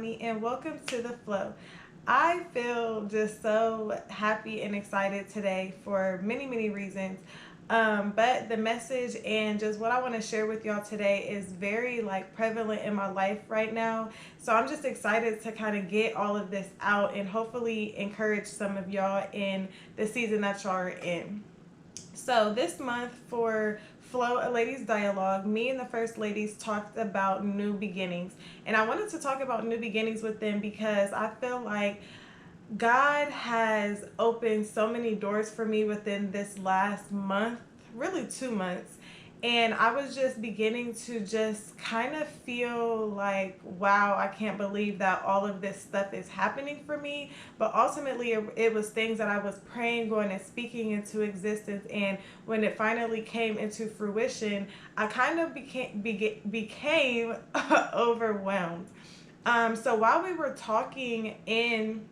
mommy, and welcome to the flow. I feel just so happy and excited today for many, many reasons. But the message and just what I want to share with y'all today is very prevalent in my life right now. So I'm just excited to kind of get all of this out and hopefully encourage some of y'all in the season that y'all are in. So this month for Flow a Ladies Dialogue, me and the First Ladies talked about new beginnings. And I wanted to talk about new beginnings with them because I feel like God has opened so many doors for me within this last month, really 2 months. And I was just beginning to just kind of feel like, wow, I can't believe that all of this stuff is happening for me. But ultimately, it was things that I was praying, going, and speaking into existence. And when it finally came into fruition, I kind of became overwhelmed. So while we were talking in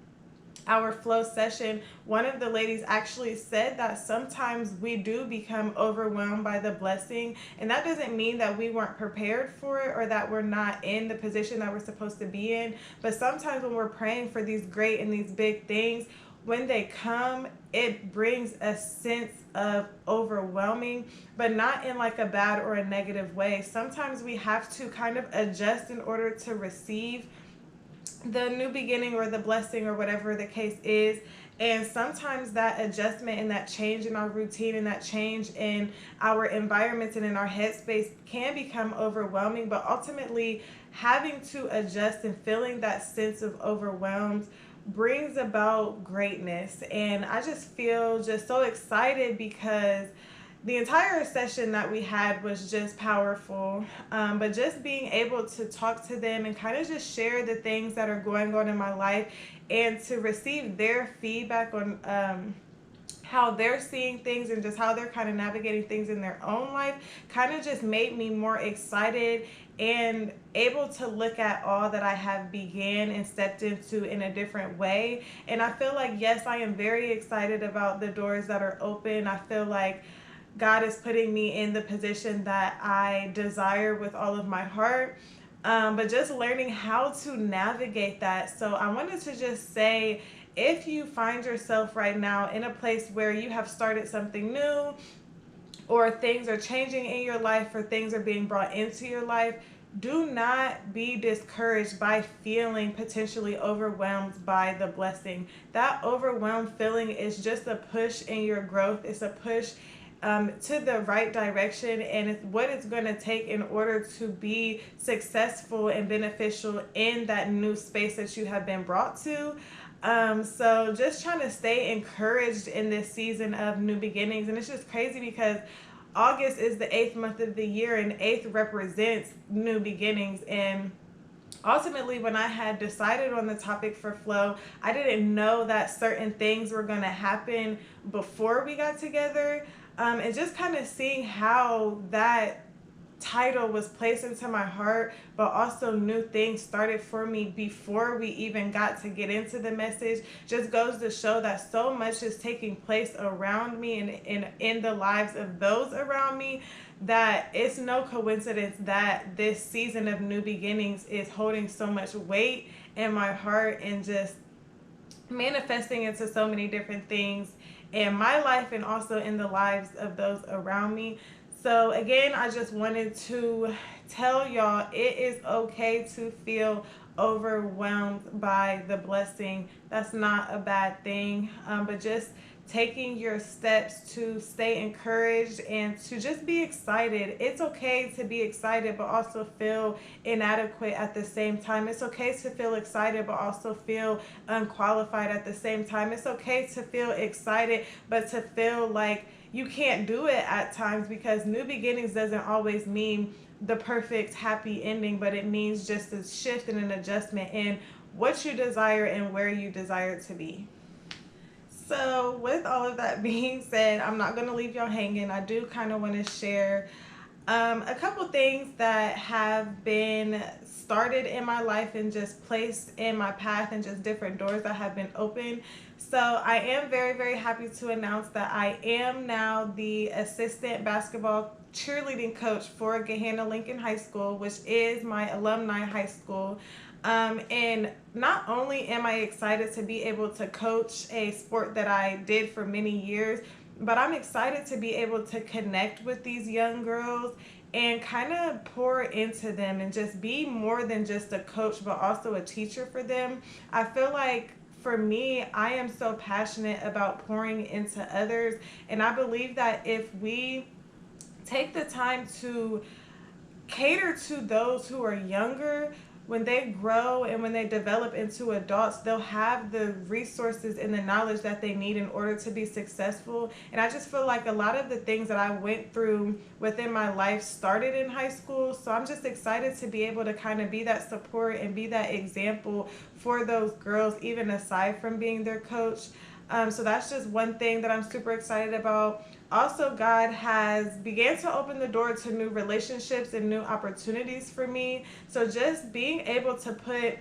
our flow session, one of the ladies actually said that sometimes we do become overwhelmed by the blessing, and that doesn't mean that we weren't prepared for it or that we're not in the position that we're supposed to be in. But sometimes when we're praying for these great and these big things, when they come, it brings a sense of overwhelming, but not in like a bad or a negative way. Sometimes we have to kind of adjust in order to receive the new beginning or the blessing or whatever the case is. And sometimes that adjustment and that change in our routine and that change in our environments and in our headspace can become overwhelming. But ultimately, having to adjust and feeling that sense of overwhelmed brings about greatness. And I just feel just so excited because the entire session that we had was just powerful. But just being able to talk to them and kind of just share the things that are going on in my life and to receive their feedback on how they're seeing things and just how they're kind of navigating things in their own life kind of just made me more excited and able to look at all that I have began and stepped into in a different way. And I feel like, yes, I am very excited about the doors that are open. I feel like God is putting me in the position that I desire with all of my heart. But just learning how to navigate that. So I wanted to just say, if you find yourself right now in a place where you have started something new, or things are changing in your life, or things are being brought into your life, do not be discouraged by feeling potentially overwhelmed by the blessing. That overwhelmed feeling is just a push in your growth. It's a push to the right direction, and it's what it's going to take in order to be successful and beneficial in that new space that you have been brought to. So just trying to stay encouraged in this season of new beginnings. And it's just crazy because August is the 8th month of the year, and 8th represents new beginnings. And ultimately, when I had decided on the topic for flow, I didn't know that certain things were going to happen before we got together. And just kind of seeing how that title was placed into my heart, but also new things started for me before we even got to get into the message, just goes to show that so much is taking place around me and in the lives of those around me, that it's no coincidence that this season of new beginnings is holding so much weight in my heart and just manifesting into so many different things in my life and also in the lives of those around me. So again, I just wanted to tell y'all it is okay to feel overwhelmed by the blessing. That's not a bad thing, but just taking your steps to stay encouraged and to just be excited. It's okay to be excited but also feel inadequate at the same time. It's okay to feel excited but also feel unqualified at the same time. It's okay to feel excited but to feel like you can't do it at times, because new beginnings doesn't always mean the perfect happy ending, but it means just a shift and an adjustment in what you desire and where you desire to be. So with all of that being said, I'm not going to leave y'all hanging. I do kind of want to share a couple things that have been started in my life and just placed in my path, and just different doors that have been opened. So I am very, very happy to announce that I am now the assistant basketball cheerleading coach for Gahanna Lincoln High School, which is my alumni high school. And not only am I excited to be able to coach a sport that I did for many years, but I'm excited to be able to connect with these young girls and kind of pour into them and just be more than just a coach, but also a teacher for them. I feel like for me, I am so passionate about pouring into others. And I believe that if we take the time to cater to those who are younger, when they grow and when they develop into adults, they'll have the resources and the knowledge that they need in order to be successful. And I just feel like a lot of the things that I went through within my life started in high school. So I'm just excited to be able to kind of be that support and be that example for those girls, even aside from being their coach. So that's just one thing that I'm super excited about. Also, God has began to open the door to new relationships and new opportunities for me. So just being able to put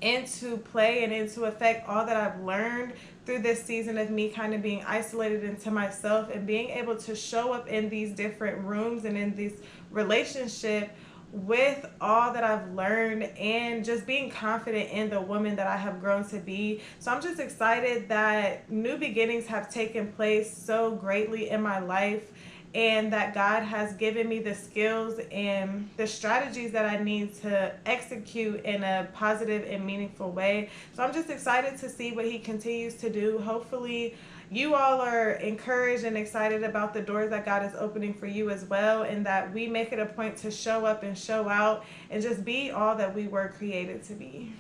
into play and into effect all that I've learned through this season of me kind of being isolated into myself and being able to show up in these different rooms and in this relationship with all that I've learned and just being confident in the woman that I have grown to be. So I'm just excited that new beginnings have taken place so greatly in my life, and that God has given me the skills and the strategies that I need to execute in a positive and meaningful way. So I'm just excited to see what He continues to do. Hopefully you all are encouraged and excited about the doors that God is opening for you as well, and that we make it a point to show up and show out and just be all that we were created to be.